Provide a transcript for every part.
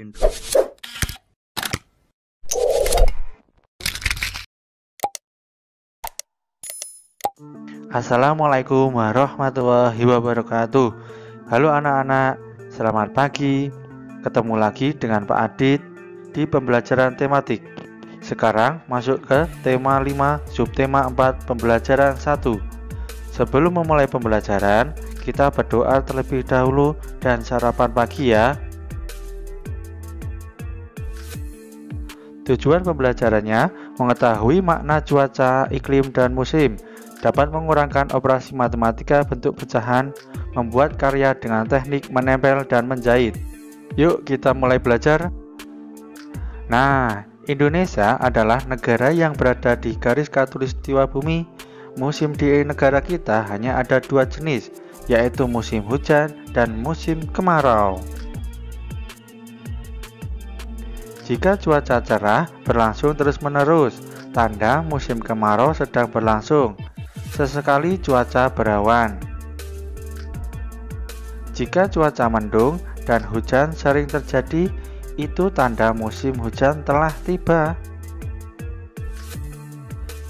intro. Assalamualaikum warahmatullahi wabarakatuh. Halo anak-anak, selamat pagi. Ketemu lagi dengan Pak Adit di pembelajaran tematik. Sekarang masuk ke tema 5, subtema 4, pembelajaran 1. Sebelum memulai pembelajaran, kita berdoa terlebih dahulu dan sarapan pagi ya. Tujuan pembelajarannya mengetahui makna cuaca, iklim, dan musim, dapat mengurangkan operasi matematika bentuk pecahan, membuat karya dengan teknik menempel dan menjahit. Yuk kita mulai belajar. Nah, Indonesia adalah negara yang berada di garis khatulistiwa bumi. Musim di negara kita hanya ada 2 jenis, yaitu musim hujan dan musim kemarau. Jika cuaca cerah berlangsung terus-menerus, tanda musim kemarau sedang berlangsung. Sesekali cuaca berawan. Jika cuaca mendung dan hujan sering terjadi, itu tanda musim hujan telah tiba.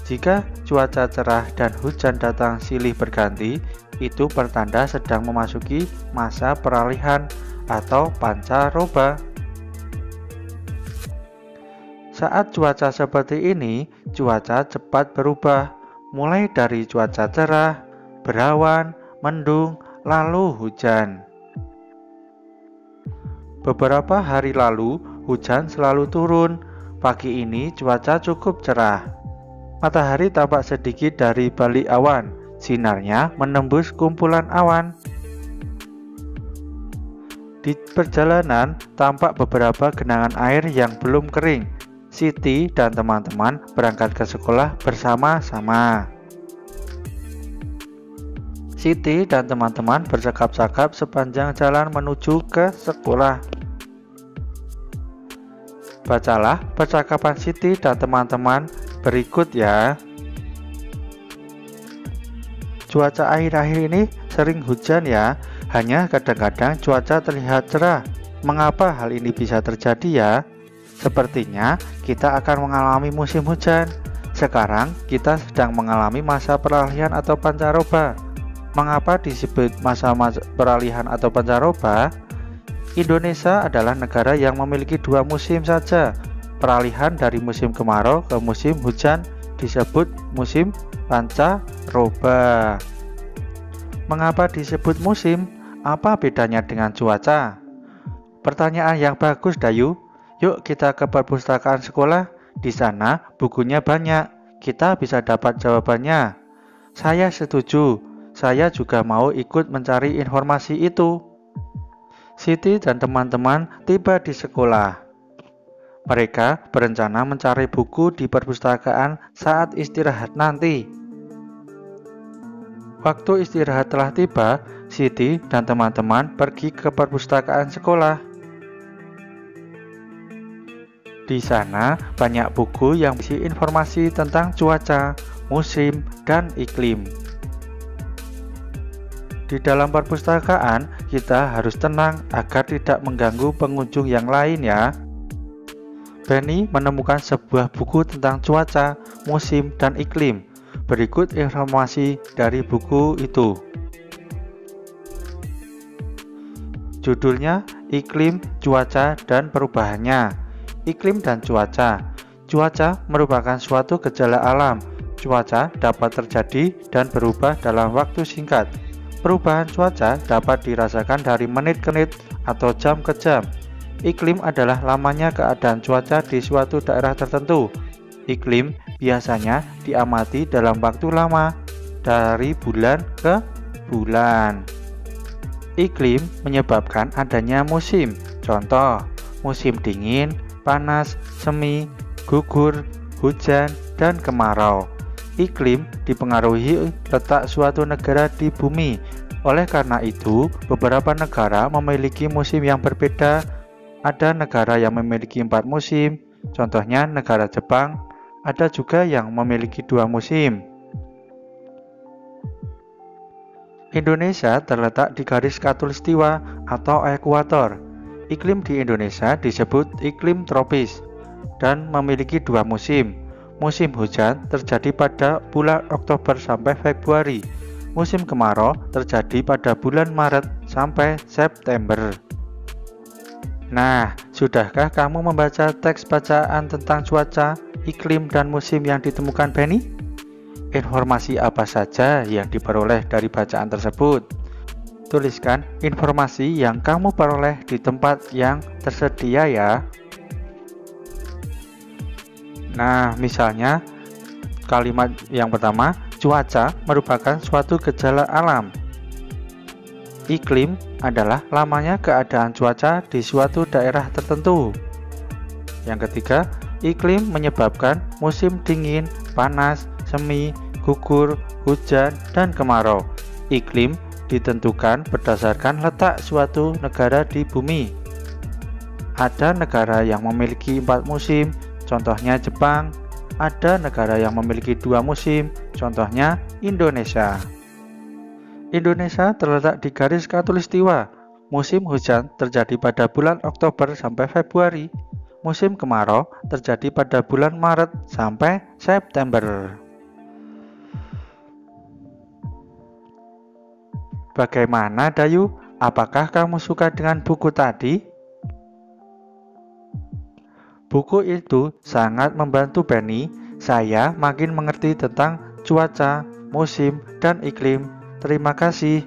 Jika cuaca cerah dan hujan datang silih berganti, itu pertanda sedang memasuki masa peralihan atau pancaroba. Saat cuaca seperti ini, cuaca cepat berubah, mulai dari cuaca cerah, berawan, mendung, lalu hujan. Beberapa hari lalu, hujan selalu turun. Pagi ini cuaca cukup cerah. Matahari tampak sedikit dari balik awan. Sinarnya menembus kumpulan awan. Di perjalanan, tampak beberapa genangan air yang belum kering. Siti dan teman-teman berangkat ke sekolah bersama-sama. Siti dan teman-teman bercakap-cakap sepanjang jalan menuju ke sekolah. Bacalah percakapan Siti dan teman-teman berikut ya. Cuaca akhir-akhir ini sering hujan ya, hanya kadang-kadang cuaca terlihat cerah. Mengapa hal ini bisa terjadi ya? Sepertinya kita akan mengalami musim hujan. Sekarang kita sedang mengalami masa peralihan atau pancaroba. Mengapa disebut masa peralihan atau pancaroba? Indonesia adalah negara yang memiliki 2 musim saja. Peralihan dari musim kemarau ke musim hujan disebut musim pancaroba. Mengapa disebut musim? Apa bedanya dengan cuaca? Pertanyaan yang bagus, Dayu. Yuk kita ke perpustakaan sekolah. Di sana bukunya banyak. Kita bisa dapat jawabannya. Saya setuju. Saya juga mau ikut mencari informasi itu. Siti dan teman-teman tiba di sekolah. Mereka berencana mencari buku di perpustakaan saat istirahat nanti. Waktu istirahat telah tiba, Siti dan teman-teman pergi ke perpustakaan sekolah. Di sana banyak buku yang berisi informasi tentang cuaca, musim, dan iklim. Di dalam perpustakaan, kita harus tenang agar tidak mengganggu pengunjung yang lain ya. Benny menemukan sebuah buku tentang cuaca, musim, dan iklim. Berikut informasi dari buku itu. Judulnya Iklim, Cuaca, dan Perubahannya. Iklim dan cuaca. Cuaca merupakan suatu gejala alam. Cuaca dapat terjadi dan berubah dalam waktu singkat. Perubahan cuaca dapat dirasakan dari menit ke menit atau jam ke jam. Iklim adalah lamanya keadaan cuaca di suatu daerah tertentu. Iklim biasanya diamati dalam waktu lama, dari bulan ke bulan. Iklim menyebabkan adanya musim. Contoh, musim dingin, panas, semi, gugur, hujan, dan kemarau. Iklim dipengaruhi letak suatu negara di bumi. Oleh karena itu, beberapa negara memiliki musim yang berbeda. Ada negara yang memiliki 4 musim, contohnya negara Jepang. Ada juga yang memiliki 2 musim. Indonesia terletak di garis khatulistiwa atau ekuator. Iklim di Indonesia disebut iklim tropis dan memiliki dua musim. Musim hujan terjadi pada bulan Oktober sampai Februari. Musim kemarau terjadi pada bulan Maret sampai September. Nah, sudahkah kamu membaca teks bacaan tentang cuaca, iklim, dan musim yang ditemukan Benny? Informasi apa saja yang diperoleh dari bacaan tersebut? Tuliskan informasi yang kamu peroleh di tempat yang tersedia ya. Nah, misalnya kalimat yang pertama, cuaca merupakan suatu gejala alam. Iklim adalah lamanya keadaan cuaca di suatu daerah tertentu. Yang ketiga, iklim menyebabkan musim dingin, panas, semi, gugur, hujan, dan kemarau. Iklim ditentukan berdasarkan letak suatu negara di bumi. Ada negara yang memiliki 4 musim, contohnya Jepang. Ada negara yang memiliki 2 musim, contohnya Indonesia. Indonesia terletak di garis khatulistiwa. Musim hujan terjadi pada bulan Oktober sampai Februari. Musim kemarau terjadi pada bulan Maret sampai September. Bagaimana Dayu? Apakah kamu suka dengan buku tadi? Buku itu sangat membantu Benny. Saya makin mengerti tentang cuaca, musim, dan iklim. Terima kasih.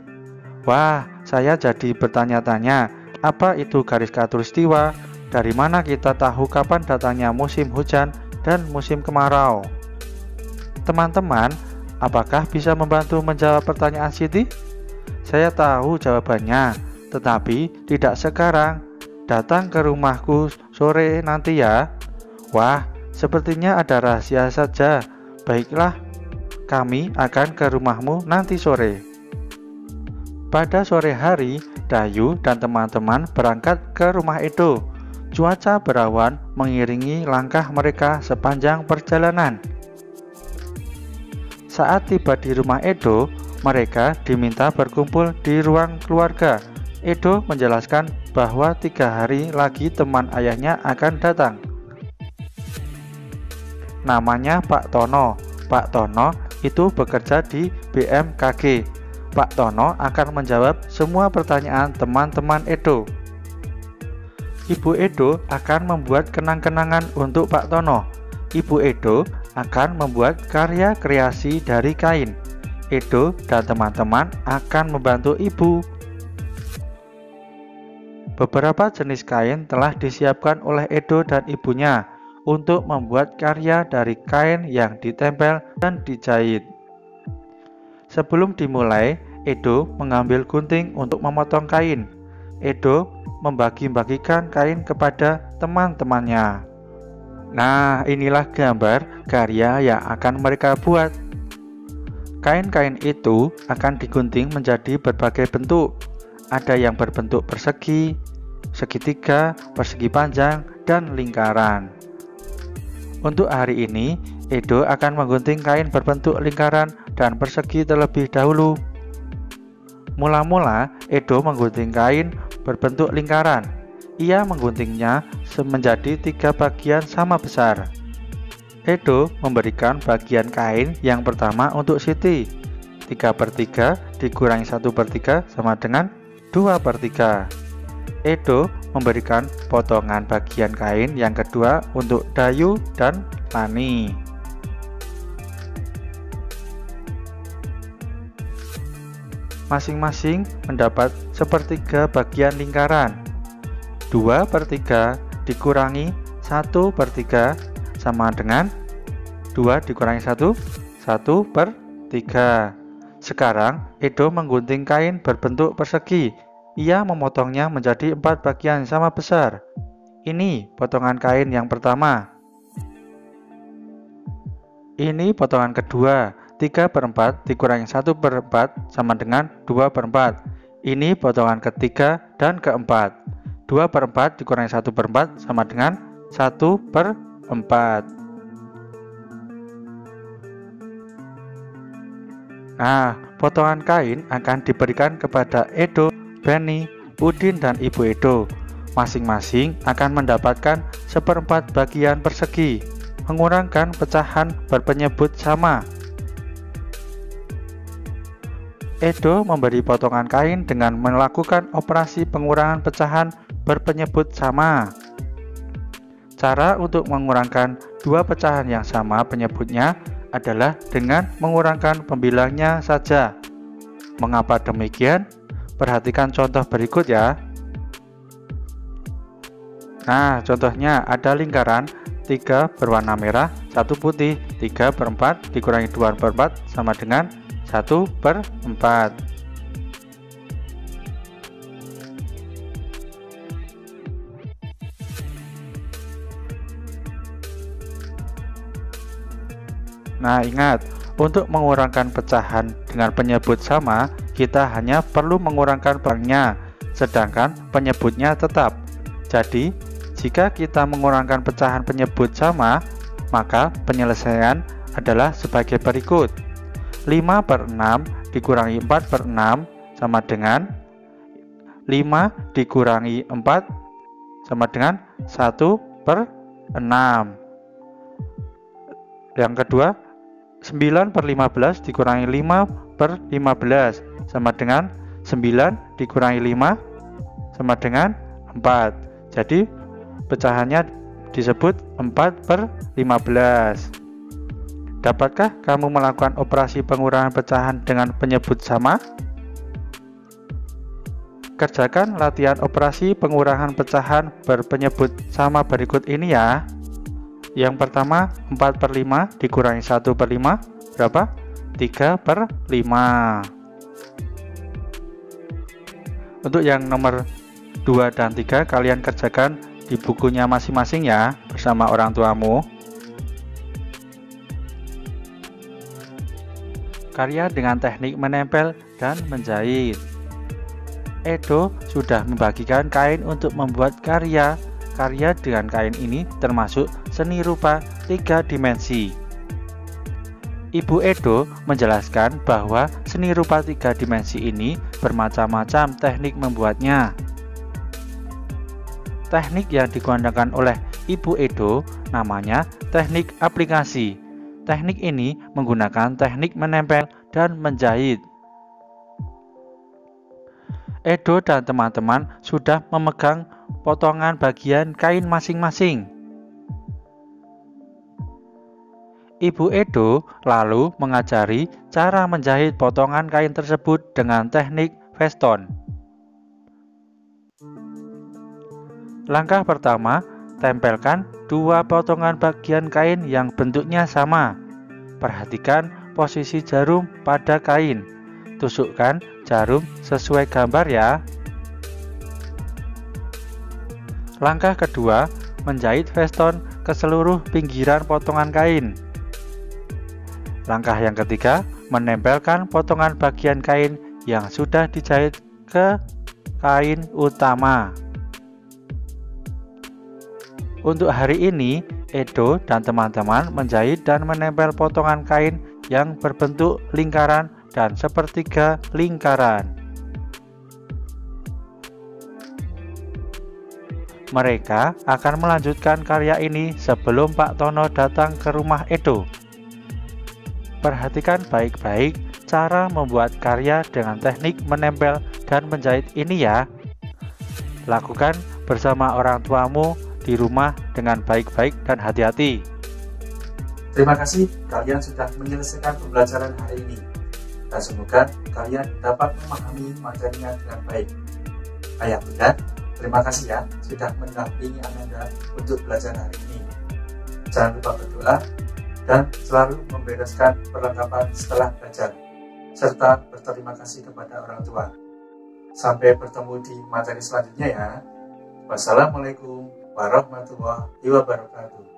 Wah, saya jadi bertanya-tanya, apa itu garis khatulistiwa? Dari mana kita tahu kapan datangnya musim hujan dan musim kemarau? Teman-teman, apakah bisa membantu menjawab pertanyaan Siti? Saya tahu jawabannya, tetapi tidak sekarang. Datang ke rumahku sore nanti ya. Wah, sepertinya ada rahasia saja. Baiklah, kami akan ke rumahmu nanti sore. Pada sore hari, Dayu dan teman-teman berangkat ke rumah Edo. Cuaca berawan mengiringi langkah mereka sepanjang perjalanan. Saat tiba di rumah Edo, mereka diminta berkumpul di ruang keluarga. Edo menjelaskan bahwa 3 hari lagi teman ayahnya akan datang. Namanya Pak Tono. Pak Tono itu bekerja di BMKG. Pak Tono akan menjawab semua pertanyaan teman-teman Edo. Ibu Edo akan membuat kenang-kenangan untuk Pak Tono. Ibu Edo akan membuat karya kreasi dari kain. Edo dan teman-teman akan membantu ibu. Beberapa jenis kain telah disiapkan oleh Edo dan ibunya untuk membuat karya dari kain yang ditempel dan dijahit. Sebelum dimulai, Edo mengambil gunting untuk memotong kain. Edo membagi-bagikan kain kepada teman-temannya. Nah, inilah gambar karya yang akan mereka buat. Kain-kain itu akan digunting menjadi berbagai bentuk. Ada yang berbentuk persegi, segitiga, persegi panjang, dan lingkaran. Untuk hari ini, Edo akan menggunting kain berbentuk lingkaran dan persegi terlebih dahulu. Mula-mula, Edo menggunting kain berbentuk lingkaran. Ia mengguntingnya menjadi 3 bagian sama besar. Edo memberikan bagian kain yang pertama untuk Siti. 3/3 dikurangi 1/3 sama dengan 2/3. Edo memberikan potongan bagian kain yang kedua untuk Dayu dan Lani. Masing-masing mendapat 1/3 bagian lingkaran. 2/3 dikurangi 1/3 sama dengan 2 dikurangi 1, 1/3. Sekarang Edo menggunting kain berbentuk persegi. Ia memotongnya menjadi 4 bagian sama besar. Ini potongan kain yang pertama. Ini potongan kedua. 3/4 dikurangi 1/4 sama dengan 2/4. Ini potongan ketiga dan keempat. 2/4 dikurangi 1/4 sama dengan 1/4. Nah, potongan kain akan diberikan kepada Edo, Benny, Udin, dan Ibu Edo. Masing-masing akan mendapatkan 1/4 bagian persegi, mengurangkan pecahan berpenyebut sama. Edo memberi potongan kain dengan melakukan operasi pengurangan pecahan berpenyebut sama. Cara untuk mengurangkan dua pecahan yang sama penyebutnya adalah dengan mengurangkan pembilangnya saja. Mengapa demikian? Perhatikan contoh berikut ya. Nah, contohnya ada lingkaran 3 berwarna merah, 1 putih, 3/4 dikurangi 2/4 sama dengan 1/4. Nah, ingat, untuk mengurangkan pecahan dengan penyebut sama, kita hanya perlu mengurangkan pelangnya, sedangkan penyebutnya tetap. Jadi, jika kita mengurangkan pecahan penyebut sama, maka penyelesaian adalah sebagai berikut. 5/6 dikurangi 4/6 sama dengan 5 dikurangi 4 sama dengan 1/6. Yang kedua, 9/15 dikurangi 5/15 sama dengan 9 dikurangi 5 sama dengan 4. Jadi pecahannya disebut 4/15. Dapatkah kamu melakukan operasi pengurangan pecahan dengan penyebut sama? Kerjakan latihan operasi pengurangan pecahan berpenyebut sama berikut ini ya. Yang pertama, 4/5 dikurangi 1/5 berapa? 3/5. Untuk yang nomor 2 dan 3 kalian kerjakan di bukunya masing-masing ya, bersama orang tuamu. Karya dengan teknik menempel dan menjahit. Edo sudah membagikan kain untuk membuat karya. Karya dengan kain ini termasuk seni rupa 3 dimensi. Ibu Edo menjelaskan bahwa seni rupa 3 dimensi ini bermacam-macam teknik membuatnya. Teknik yang digunakan oleh Ibu Edo namanya teknik aplikasi. Teknik ini menggunakan teknik menempel dan menjahit. Edo dan teman-teman sudah memegang potongan bagian kain masing-masing. Ibu Edo lalu mengajari cara menjahit potongan kain tersebut dengan teknik veston. Langkah pertama, tempelkan 2 potongan bagian kain yang bentuknya sama. Perhatikan posisi jarum pada kain. Tusukkan jarum sesuai gambar ya. Langkah kedua, menjahit veston ke seluruh pinggiran potongan kain. Langkah yang ketiga, menempelkan potongan bagian kain yang sudah dijahit ke kain utama. Untuk hari ini, Edo dan teman-teman menjahit dan menempel potongan kain yang berbentuk lingkaran dan sepertiga lingkaran. Mereka akan melanjutkan karya ini sebelum Pak Tono datang ke rumah Edo. Perhatikan baik-baik cara membuat karya dengan teknik menempel dan menjahit ini ya. Lakukan bersama orang tuamu di rumah dengan baik-baik dan hati-hati. Terima kasih kalian sudah menyelesaikan pembelajaran hari ini. Dan semoga kalian dapat memahami materinya dengan baik. Ayah Bunda, terima kasih ya sudah mendampingi Ananda untuk belajar hari ini. Jangan lupa berdoa dan selalu membereskan perlengkapan setelah belajar, serta berterima kasih kepada orang tua. Sampai bertemu di materi selanjutnya ya. Wassalamualaikum warahmatullahi wabarakatuh.